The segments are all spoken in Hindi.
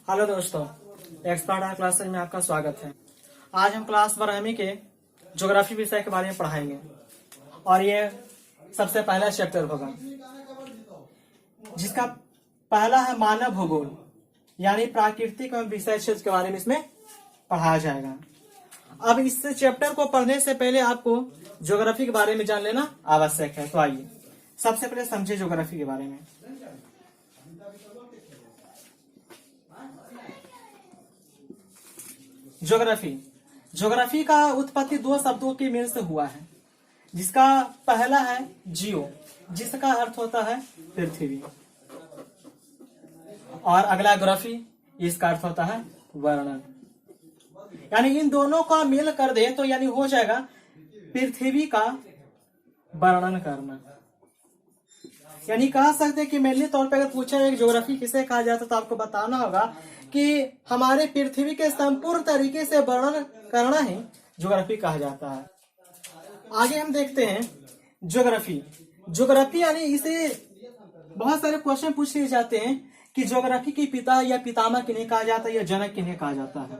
हेलो दोस्तों, एक्सपर्ट आर्ट क्लासेज में आपका स्वागत है। आज हम क्लास 12वीं के ज्योग्राफी विषय के बारे में पढ़ाएंगे और ये सबसे पहला चैप्टर होगा जिसका पहला है मानव भूगोल, यानी प्राकृतिक एवं विषय क्षेत्र के बारे में इसमें पढ़ाया जाएगा। अब इस चैप्टर को पढ़ने से पहले आपको ज्योग्राफी के बारे में जान लेना आवश्यक है। तो आइए सबसे पहले समझे ज्योग्राफी के बारे में। ज्योग्राफी का उत्पत्ति दो शब्दों के मेल से हुआ है, जिसका पहला है जियो, जिसका अर्थ होता है पृथ्वी, और अगला ग्राफी, इसका अर्थ होता है वर्णन। यानी इन दोनों का मेल कर दे तो यानी हो जाएगा पृथ्वी का वर्णन करना। यानी कह सकते हैं कि मेनली तौर पर अगर पूछा एक ज्योग्राफी किसे कहा जाता तो आपको बताना होगा कि हमारे पृथ्वी के संपूर्ण तरीके से वर्णन करना ही ज्योग्राफी कहा जाता है। आगे हम देखते हैं ज्योग्राफी यानी इसे बहुत सारे क्वेश्चन पूछ लिए जाते हैं कि ज्योग्राफी के पिता या पितामह किन्हें कहा जाता है या जनक किन्हें कहा जाता है।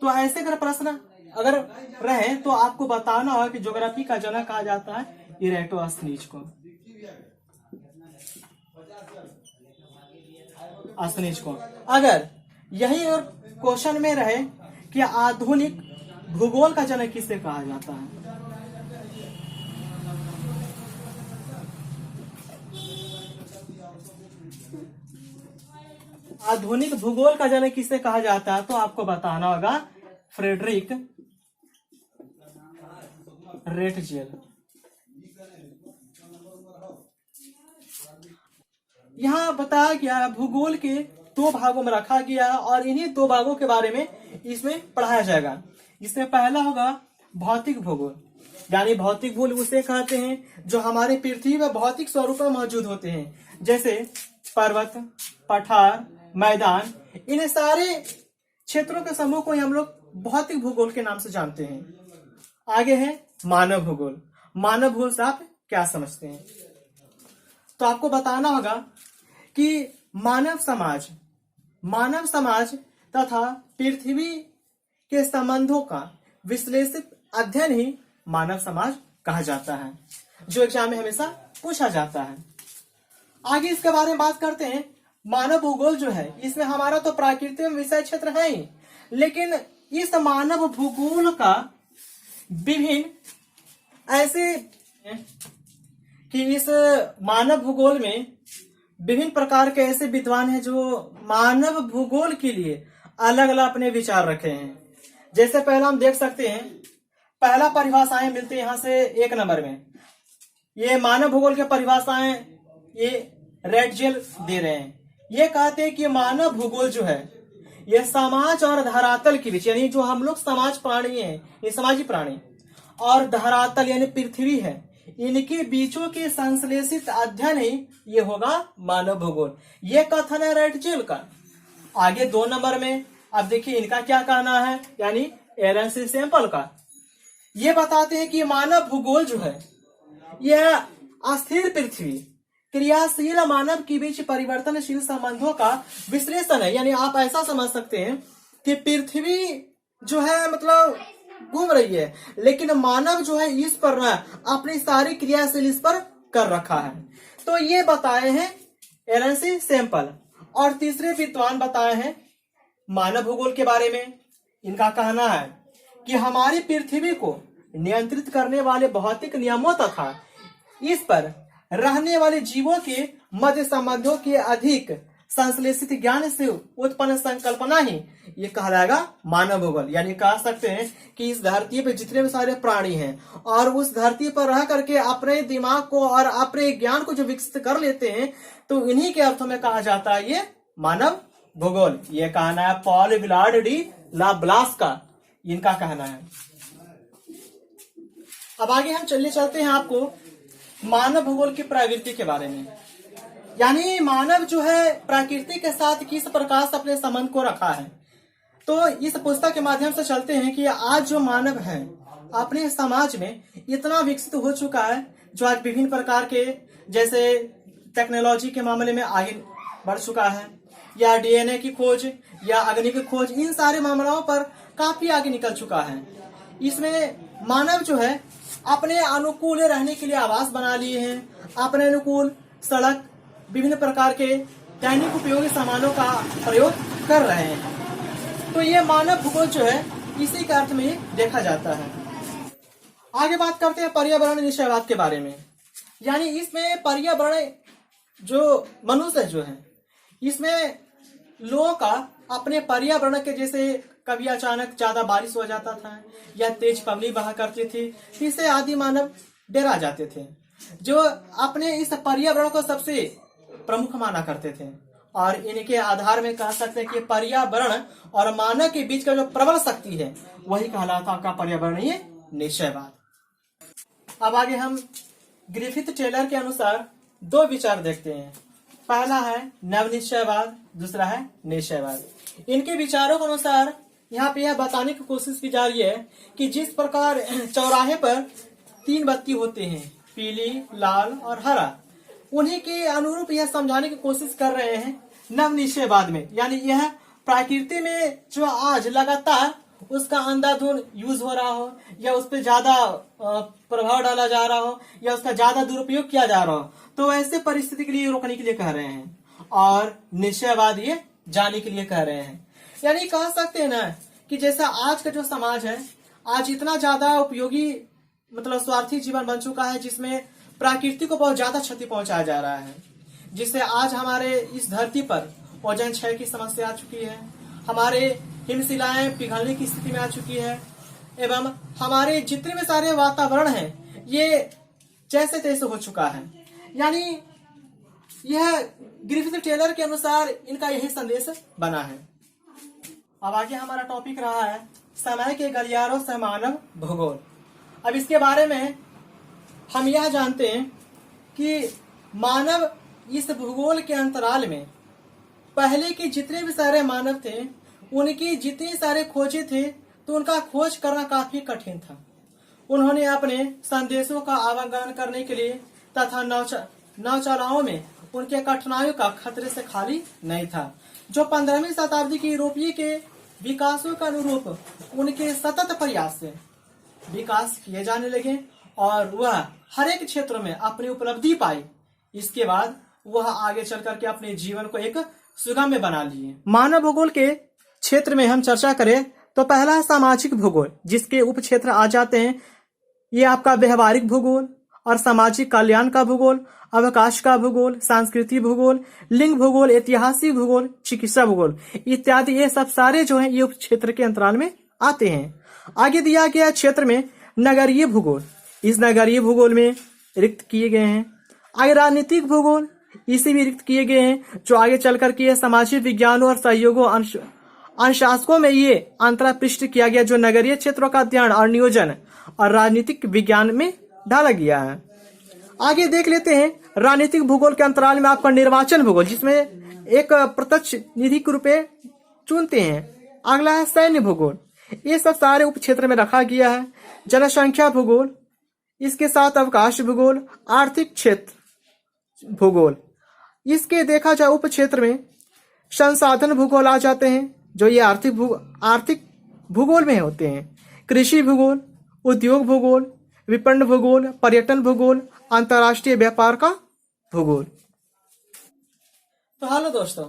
तो ऐसे अगर प्रश्न अगर रहे तो आपको बताना होगा कि ज्योग्राफी का जनक कहा जाता है इरेटोस्थनीज को। अगर यही और क्वेश्चन में रहे कि आधुनिक भूगोल का जनक किसे कहा जाता है, आधुनिक भूगोल का जनक किसे कहा जाता है, तो आपको बताना होगा फ्रेडरिक रेटजेल। यहाँ बताया गया भूगोल के दो भागों में रखा गया और इन्हीं दो भागों के बारे में इसमें पढ़ाया जाएगा। इसमें पहला होगा भौतिक भूगोल, यानी भौतिक भूगोल उसे कहते हैं जो हमारे पृथ्वी पर भौतिक स्वरूप में मौजूद होते हैं, जैसे पर्वत, पठार, मैदान। इन सारे क्षेत्रों के समूह को हम लोग भौतिक भूगोल के नाम से जानते हैं। आगे है मानव भूगोल। मानव भूगोल से आप क्या समझते हैं, तो आपको बताना होगा कि मानव समाज तथा पृथ्वी के संबंधों का विश्लेषित अध्ययन ही मानव समाज कहा जाता है, जो एग्जाम में हमेशा पूछा जाता है। आगे इसके बारे में बात करते हैं। मानव भूगोल जो है इसमें हमारा तो प्राकृतिक विषय क्षेत्र है ही, लेकिन इस मानव भूगोल का विभिन्न ऐसे कि इस मानव भूगोल में विभिन्न प्रकार के ऐसे विद्वान हैं जो मानव भूगोल के लिए अलग अलग अपने विचार रखे हैं। जैसे पहला हम देख सकते हैं, पहला परिभाषाएं मिलती है यहाँ से 1 नंबर में। ये मानव भूगोल के परिभाषाएं ये रेटजेल दे रहे हैं। ये कहते हैं कि मानव भूगोल जो है ये समाज और धरातल के बीच, यानी जो हम लोग समाज प्राणी हैं, ये समाजी प्राणी, और धरातल यानी पृथ्वी है, इनके बीचों के संश्लेषित अध्ययन ही ये होगा मानव भूगोल। ये कथन है रेटजेल का। आगे 2 नंबर में अब देखिए इनका क्या कहना है, यानी एलन सी सैंपल का। ये बताते हैं कि मानव भूगोल जो है यह अस्थिर पृथ्वी, क्रियाशील मानव के बीच परिवर्तनशील संबंधों का विश्लेषण है। यानी आप ऐसा समझ सकते हैं कि पृथ्वी जो है मतलब घूम रही है, लेकिन मानव जो है इस पर ना अपनी सारी क्रियाशील इस पर कर रखा है। तो ये बताए हैं एलन सी सैंपल। और तीसरे विद्वान बताए हैं मानव भूगोल के बारे में। इनका कहना है कि हमारी पृथ्वी को नियंत्रित करने वाले भौतिक नियमों तथा इस पर रहने वाले जीवों के मध्य संबंधों के अधिक संश्लेषित ज्ञान से उत्पन्न संकल्पना ही ये कहलाएगा मानव भूगोल। यानी कह सकते हैं कि इस धरती पे जितने भी सारे प्राणी हैं और उस धरती पर रह करके अपने दिमाग को और अपने ज्ञान को जो विकसित कर लेते हैं, तो इन्हीं के अर्थों में कहा जाता है ये मानव भूगोल। ये कहना है पॉल विलार्ड डी ला ब्लास का, इनका कहना है। अब आगे हम चलते हैं आपको मानव भूगोल की प्रवृत्ति के बारे में। यानी मानव जो है प्रकृति के साथ किस प्रकार से अपने संबंध को रखा है। तो इस पुस्तक के माध्यम से चलते हैं कि आज जो मानव है अपने समाज में इतना विकसित हो चुका है, जो आज विभिन्न प्रकार के जैसे टेक्नोलॉजी के मामले में आगे बढ़ चुका है। या डीएनए की खोज या अग्नि की खोज, इन सारे मामलों पर काफी आगे निकल चुका है। इसमें मानव जो है अपने अनुकूल रहने के लिए आवास बना लिए हैं, अपने अनुकूल सड़क, विभिन्न प्रकार के दैनिक उपयोगी सामानों का प्रयोग कर रहे हैं। तो ये मानव भूगोल जो है इसी के अर्थ में देखा जाता है। आगे बात करते हैं पर्यावरण निश्चयवाद के बारे में। यानी इसमें पर्यावरण जो मनुष्य जो है, इसमें लोगों का अपने पर्यावरण के, जैसे कभी अचानक ज्यादा बारिश हो जाता था या तेज पवनी बहा करती थी, इससे आदि मानव डरा जाते थे, जो अपने इस पर्यावरण को सबसे प्रमुख माना करते थे। और इनके आधार में कह सकते हैं कि पर्यावरण और मानव के बीच का जो प्रबल शक्ति है वही कहलाता आपका पर्यावरणीय निश्चयवाद। अब आगे हम ग्रिफिथ टेलर के अनुसार दो विचार देखते हैं। पहला है नवनिश्चयवाद, दूसरा है निश्चयवाद। इनके विचारों के अनुसार यहाँ पे यह बताने की कोशिश की जा रही है कि जिस प्रकार चौराहे पर 3 बत्ती होते हैं, पीली, लाल और हरा, उन्हीं के अनुरूप यह समझाने की कोशिश कर रहे हैं नवनिश्चयवाद में। यानी यह प्रकृति में जो आज लगातार उसका अंधाधुंध यूज हो रहा हो या उस पर ज्यादा प्रभाव डाला जा रहा हो या उसका ज्यादा दुरुपयोग किया जा रहा हो, तो ऐसे परिस्थिति के लिए रोकने के लिए कह रहे हैं। और निश्चयवाद ये जाने के लिए कह रहे हैं। यानी कह सकते हैं ना कि जैसा आज का जो समाज है, आज इतना ज्यादा उपयोगी मतलब स्वार्थी जीवन बन चुका है, जिसमें प्रकृति को बहुत ज्यादा क्षति पहुंचाया जा रहा है, जिससे आज हमारे इस धरती पर ओजोन क्षय की समस्या आ चुकी है, हमारे हिमशिलाएं पिघलने की स्थिति में आ चुकी है, एवं हमारे जितने भी सारे वातावरण हैं ये जैसे तैसे हो चुका है। यानी यह ग्रिफिथ टेलर के अनुसार इनका यही संदेश बना है। अब आगे हमारा टॉपिक रहा है समय के गलियारों से मानव भूगोल। अब इसके बारे में हम यह जानते हैं कि मानव इस भूगोल के अंतराल में पहले के जितने भी सारे मानव थे, उनकी जितनी सारे खोजें थे, तो उनका खोज करना काफी कठिन था। उन्होंने अपने संदेशों का आवागमन करने के लिए तथा नौचालाओं में उनके कठिनाइयों का खतरे से खाली नहीं था, जो 15वीं शताब्दी के यूरोपीय के विकासों के अनुरूप उनके सतत प्रयास से विकास किए जाने लगे और वह हर एक क्षेत्र में अपनी उपलब्धि पाई। इसके बाद वह आगे चल करके अपने जीवन को एक सुगम्य बना लिए। मानव भूगोल के क्षेत्र में हम चर्चा करें तो पहला है सामाजिक भूगोल, जिसके उप क्षेत्र आ जाते हैं ये आपका व्यवहारिक भूगोल और सामाजिक कल्याण का भूगोल, अवकाश का भूगोल, सांस्कृतिक भूगोल, लिंग भूगोल, ऐतिहासिक भूगोल, चिकित्सा भूगोल इत्यादि। ये सब सारे जो हैं ये उप क्षेत्र के अंतराल में आते हैं। आगे दिया गया क्षेत्र में नगरीय भूगोल, इस नगरीय भूगोल में रिक्त किए गए हैं। आगे राजनीतिक भूगोल, इसे भी रिक्त किए गए हैं, जो आगे चल करके सामाजिक विज्ञानों और सहयोगों अनुशासकों में ये अंतरापृष्ठ किया गया, जो नगरीय क्षेत्रों का अध्ययन और नियोजन और राजनीतिक विज्ञान में डाला गया है। आगे देख लेते हैं राजनीतिक भूगोल के अंतराल में आपका निर्वाचन भूगोल, जिसमें एक प्रत्यक्ष निधि के रूपे चुनते हैं। अगला है सैन्य भूगोल, ये सब सारे उप क्षेत्र में रखा गया है। जनसंख्या भूगोल, इसके साथ अवकाश भूगोल, आर्थिक क्षेत्र भूगोल, इसके देखा जाए उप क्षेत्र में संसाधन भूगोल आ जाते हैं, जो ये आर्थिक भूगोल में होते हैं। कृषि भूगोल, उद्योग भूगोल, विपणन भूगोल, पर्यटन भूगोल, अंतर्राष्ट्रीय व्यापार का भूगोल। तो हेलो दोस्तों,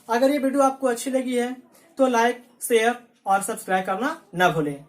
अगर ये वीडियो आपको अच्छी लगी है तो लाइक, शेयर और सब्सक्राइब करना न भूलें।